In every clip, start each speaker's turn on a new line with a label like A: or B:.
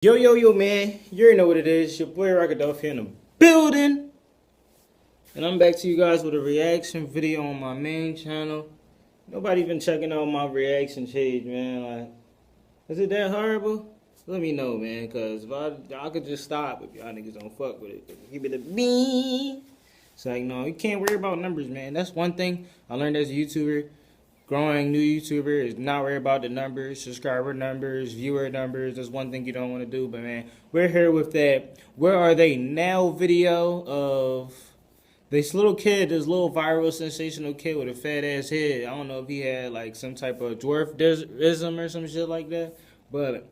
A: Yo, yo, yo, man. You already know what it is. Your boy Rockadolph here in the building. And I'm back to you guys with a reaction video on my main channel. Nobody been checking out my reaction page, man. Like, is it that horrible? Let me know, man. Because if I could just stop if y'all niggas don't fuck with it. Give it a bean. It's like, no, you can't worry about numbers, man. That's one thing I learned as a YouTuber. Growing new YouTuber is not worry about the numbers, subscriber numbers, viewer numbers. That's one thing you don't want to do. But man, we're here with that "Where Are They Now" video of this little kid, this little viral sensational kid with a fat ass head. I don't know if he had like some type of dwarfism or some shit like that, but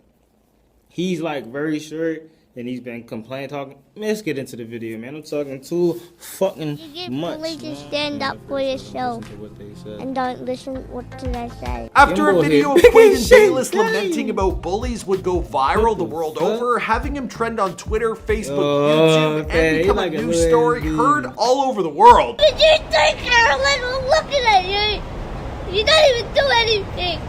A: he's like very short. And he's been talking. Let's get into the video, man. I'm talking too fucking much.
B: You need to stand up for yourself and don't listen what they say.
C: After a video of Quaden Bayles lamenting about bullies would go viral the world over, having him trend on Twitter, Facebook, YouTube, and become a news story heard all over the world.
B: Did you think Carolyn was looking at you? You don't even do anything.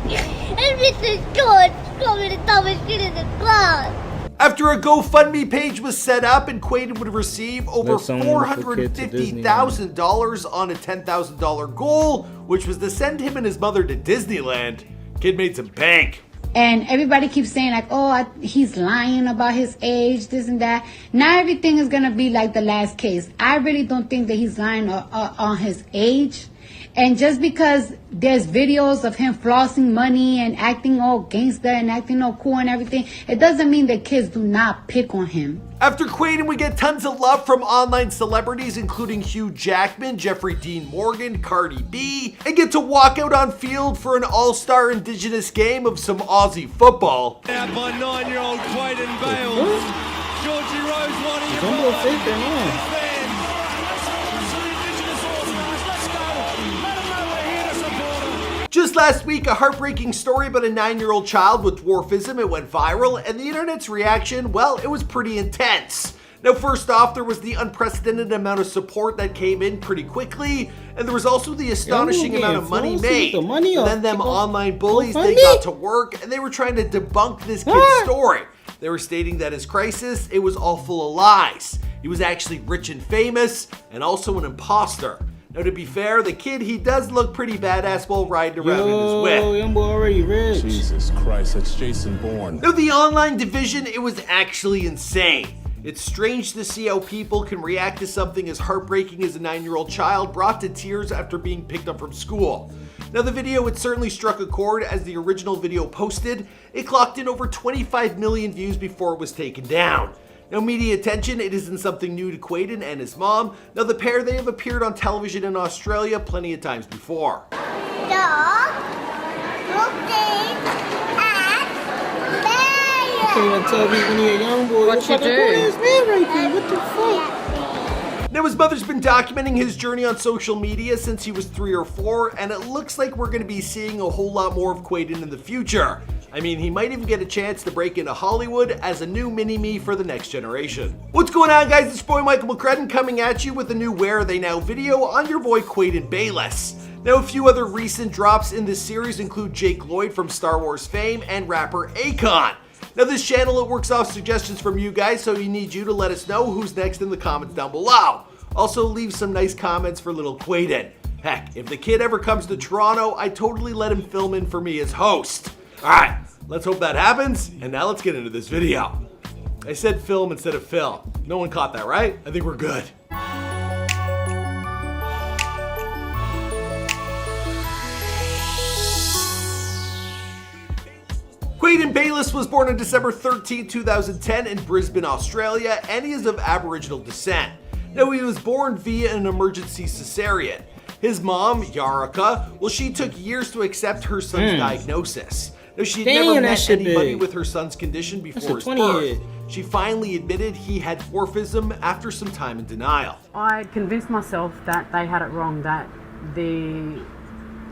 B: Everything's good. It's probably the dumbest shit in the class.
C: After a GoFundMe page was set up and Quaden would receive over $450,000 on a $10,000 goal, which was to send him and his mother to Disneyland, kid made some bank.
D: And everybody keeps saying like, oh, he's lying about his age, this and that. Now everything is going to be like the last case. I really don't think that he's lying on his age. And just because there's videos of him flossing money and acting all gangster and acting all cool and everything, it doesn't mean that kids do not pick on him.
C: After Quaden, we get tons of love from online celebrities including Hugh Jackman, Jeffrey Dean Morgan, Cardi B, and get to walk out on field for an all-star indigenous game of some Aussie football.
E: Out by 9-year-old Quaden Bayles. Georgie Rose wanting your ball.
C: Just last week, a heartbreaking story about a 9-year-old child with dwarfism. It went viral, and the internet's reaction, well, it was pretty intense. Now, first off, there was the unprecedented amount of support that came in pretty quickly, and there was also the astonishing amount of money made. And then them online bullies, they got to work, and they were trying to debunk this kid's story. They were stating that his crisis, it was all full of lies. He was actually rich and famous, and also an imposter. Now, to be fair, the kid, he does look pretty badass while riding around in his whip.
A: Young boy already rich.
F: Jesus Christ, that's Jason Bourne.
C: Now, the online division, it was actually insane. It's strange to see how people can react to something as heartbreaking as a 9-year-old child brought to tears after being picked up from school. Now, the video, it certainly struck a chord as the original video posted. It clocked in over 25 million views before it was taken down. Now, media attention, it isn't something new to Quaden and his mom. Now, the pair, they have appeared on television in Australia plenty of times before.
B: Dog looking at Bayles.
A: Can't even tell me when you're a young boy.
G: What you do?
A: What the fuck?
C: Now, his mother's been documenting his journey on social media since he was 3 or 4, and it looks like we're going to be seeing a whole lot more of Quaden in the future. I mean, he might even get a chance to break into Hollywood as a new mini-me for the next generation. What's going on, guys? It's your boy Michael McCrudden coming at you with a new Where Are They Now video on your boy Quaden Bayles. Now, a few other recent drops in this series include Jake Lloyd from Star Wars fame and rapper Akon. Now, this channel, it works off suggestions from you guys, so we need you to let us know who's next in the comments down below. Also, leave some nice comments for little Quaden. Heck, if the kid ever comes to Toronto, I totally let him film in for me as host. Alright, let's hope that happens, and now let's get into this video. I said film instead of film. No one caught that, right? I think we're good. Quaden Bayles was born on December 13, 2010 in Brisbane, Australia, and he is of Aboriginal descent. Now, he was born via an emergency cesarean. His mom, Yarika, well, she took years to accept her son's diagnosis. Now, she had never met anybody with her son's condition before his birth. She finally admitted he had dwarfism after some time in denial.
G: I convinced myself that they had it wrong, that the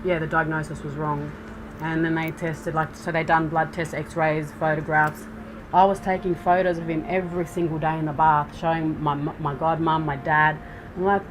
G: diagnosis was wrong. And then they tested, so they done blood tests, x-rays, photographs. I was taking photos of him every single day in the bath, showing my godmum, my dad. I'm like,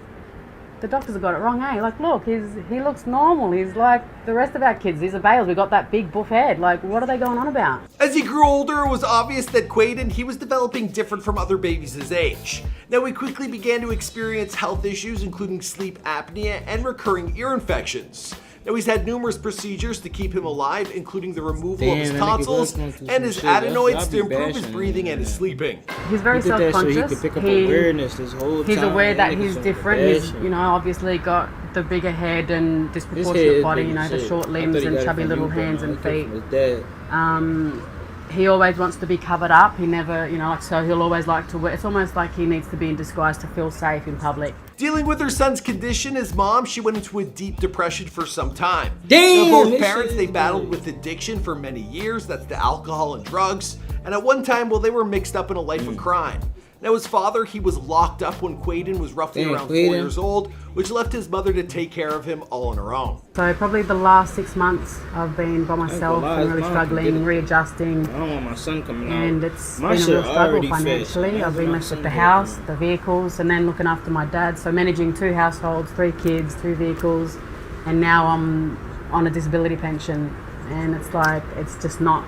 G: the doctors have got it wrong, eh? Like, look, he looks normal. He's like the rest of our kids. These are Bayles. We got that big buff head. Like, what are they going on about?
C: As he grew older, it was obvious that Quaden, he was developing different from other babies his age. Now, he quickly began to experience health issues, including sleep apnea and recurring ear infections. Now, he's had numerous procedures to keep him alive, including the removal of his tonsils and his adenoids to improve his breathing and his sleeping.
G: He's very self-conscious.
A: So he could pick up awareness this whole time.
G: He's aware that he's different. He's, you know, obviously got the bigger head and disproportionate body, you know, the short limbs and chubby little hands and feet. He always wants to be covered up. He never, you know, like, so he'll always like to wear, it's almost like he needs to be in disguise to feel safe in public.
C: Dealing with her son's condition, his mom, she went into a deep depression for some time.
A: Damn!
C: Now, both parents, they battled with addiction for many years. That's the alcohol and drugs. And at one time, well, they were mixed up in a life of crime. Now, his father, he was locked up when Quaden was roughly around 4 years old, which left his mother to take care of him all on her own.
G: So probably the last 6 months I've been by myself and really struggling, readjusting.
A: I don't want my son coming out.
G: And it's been a real struggle financially. I've been left with the house, the vehicles, and then looking after my dad. So managing 2 households, 3 kids, 2 vehicles, and now I'm on a disability pension. And it's like, it's just not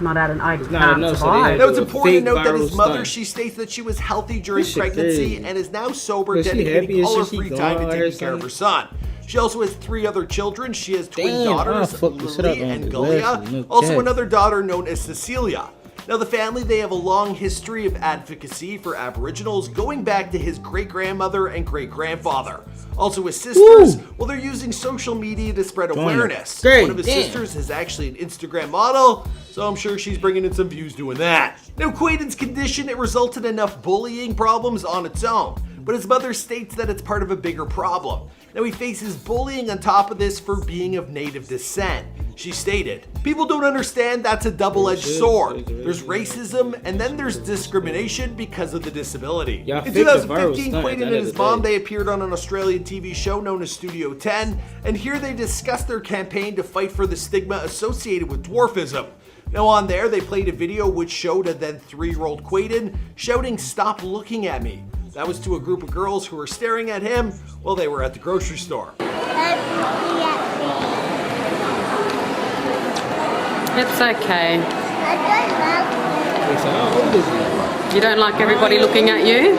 G: at an, I can't survive.
C: Now, it's important to note that his mother, she states that she was healthy during pregnancy and is now sober, dedicating all her free time to taking care of her son. She also has 3 other children. She has twin daughters, Lily and Galia, also another daughter known as Cecilia. Now, the family, they have a long history of advocacy for Aboriginals going back to his great-grandmother and great-grandfather. Also, his sisters, well, they're using social media to spread awareness. One of his sisters is actually an Instagram model, so I'm sure she's bringing in some views doing that. Now, Quaden's condition, it resulted in enough bullying problems on its own, but his mother states that it's part of a bigger problem. Now, he faces bullying on top of this for being of Native descent. She stated, "People don't understand that's a double-edged sword. There's racism and then there's discrimination because of the disability." In 2015, Quaden and his mom, they appeared on an Australian TV show known as Studio 10, and here they discussed their campaign to fight for the stigma associated with dwarfism. Now, on there, they played a video which showed a then 3-year-old Quaden shouting, "Stop looking at me." That was to a group of girls who were staring at him while they were at the grocery store.
G: It's okay. You don't like everybody looking at you?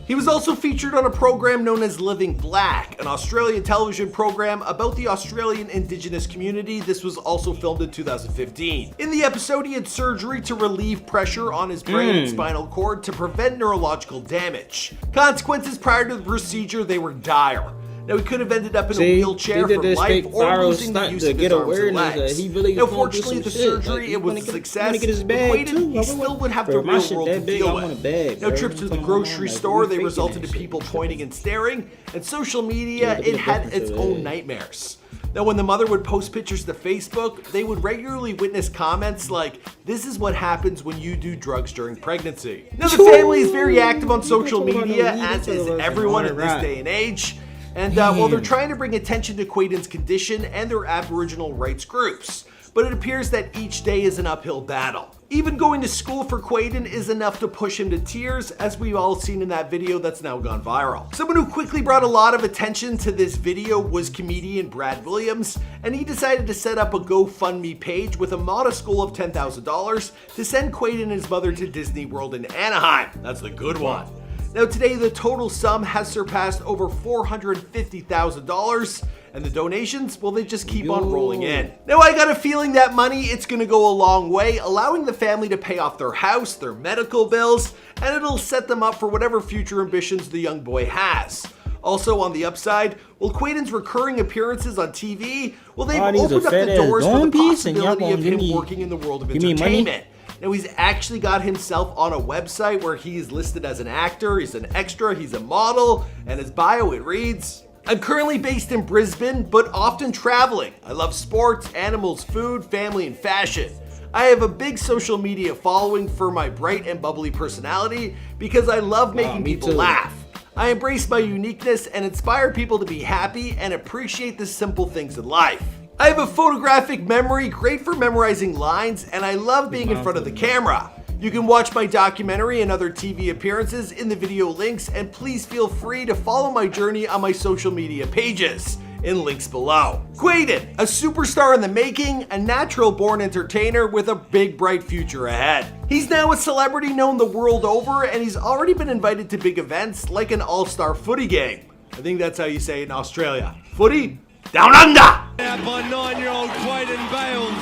C: He was also featured on a program known as Living Black, an Australian television program about the Australian Indigenous community. This was also filmed in 2015. In the episode, he had surgery to relieve pressure on his brain and spinal cord to prevent neurological damage. Consequences prior to the procedure, they were dire. Now, he could have ended up in a wheelchair for life or losing the use of his arms and legs. Now, fortunately, the surgery, it was a success. Quaden, he still would have the real world to deal with. Now, trips to the grocery store, they resulted in people pointing and staring, and social media, it had its own nightmares. Now, when the mother would post pictures to Facebook, they would regularly witness comments like, "This is what happens when you do drugs during pregnancy." Now, the family is very active on social media, as is everyone in this day and age. And well, they're trying to bring attention to Quaden's condition and their Aboriginal rights groups. But it appears that each day is an uphill battle. Even going to school for Quaden is enough to push him to tears, as we've all seen in that video that's now gone viral. Someone who quickly brought a lot of attention to this video was comedian Brad Williams, and he decided to set up a GoFundMe page with a modest goal of $10,000 to send Quaden and his mother to Disney World in Anaheim. That's the good one. Now, today, the total sum has surpassed over $450,000, and the donations, well, they just keep on rolling in. Now, I got a feeling that money, it's gonna go a long way, allowing the family to pay off their house, their medical bills, and it'll set them up for whatever future ambitions the young boy has. Also, on the upside, well, Quaden's recurring appearances on TV, well, they've opened up the doors for the possibility of him working in the world of entertainment. Now, he's actually got himself on a website where he is listed as an actor, he's an extra, he's a model, and his bio, it reads, "I'm currently based in Brisbane, but often traveling. I love sports, animals, food, family, and fashion. I have a big social media following for my bright and bubbly personality because I love making people laugh. I embrace my uniqueness and inspire people to be happy and appreciate the simple things in life. I have a photographic memory, great for memorizing lines, and I love being in front of the camera. You can watch my documentary and other TV appearances in the video links, and please feel free to follow my journey on my social media pages in links below. Quaden, a superstar in the making, a natural-born entertainer with a big bright future ahead. He's now a celebrity known the world over, and he's already been invited to big events like an all-star footy game. I think that's how you say it in Australia. Footy? Down under!
E: Out by 9-year-old Quaden Bayles.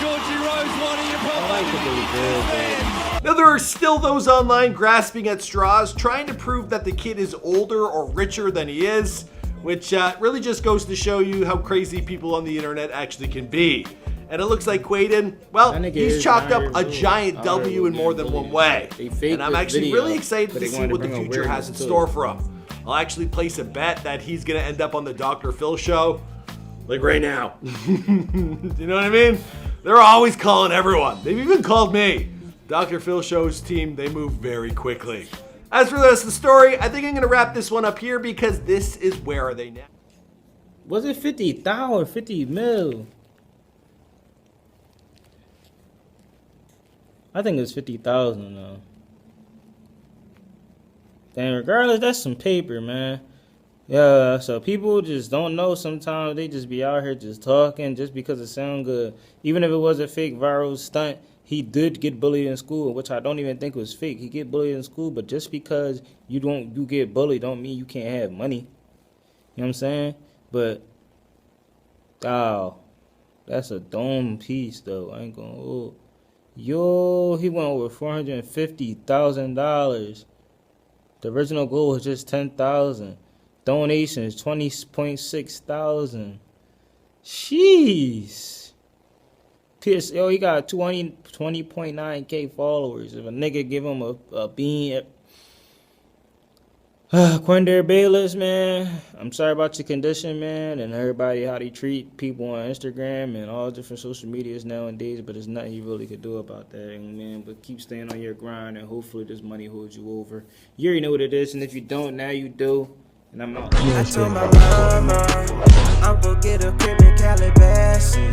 E: Georgie Rose wanting you
C: Now there are still those online grasping at straws trying to prove that the kid is older or richer than he is, which really just goes to show you how crazy people on the internet actually can be. And it looks like Quaden, well, he's chalked up a giant W in more than one way. And I'm actually really excited to see what the future has in store for him. I'll actually place a bet that he's gonna end up on the Dr. Phil show, like right now. You know what I mean? They're always calling everyone. They've even called me. Dr. Phil show's team, they move very quickly. As for the rest of the story, I think I'm gonna wrap this one up here because this is Where Are They Now?
A: Was it 50,000 or 50 mil? I think it's 50,000 though. And regardless, that's some paper, man. Yeah, so people just don't know sometimes. They just be out here just talking just because it sound good. Even if it was a fake viral stunt, he did get bullied in school, which I don't even think was fake. He get bullied in school, but just because you get bullied don't mean you can't have money. You know what I'm saying? But, oh, that's a dumb piece, though. I ain't gonna hold. Yo, he went over $450,000. The original goal was just 10,000. Donations 20.6 thousand. Jeez. Pierce, yo, he got 20.9K followers. If a nigga give him a bean. Quaden Bayles, man. I'm sorry about your condition, man, and everybody how they treat people on Instagram and all different social medias nowadays. But there's nothing you really could do about that, man. But keep staying on your grind, and hopefully this money holds you over. You already know what it is, and if you don't, now you do. And I'm out.
H: I told my mama I'm gonna get a crib in Calabasas.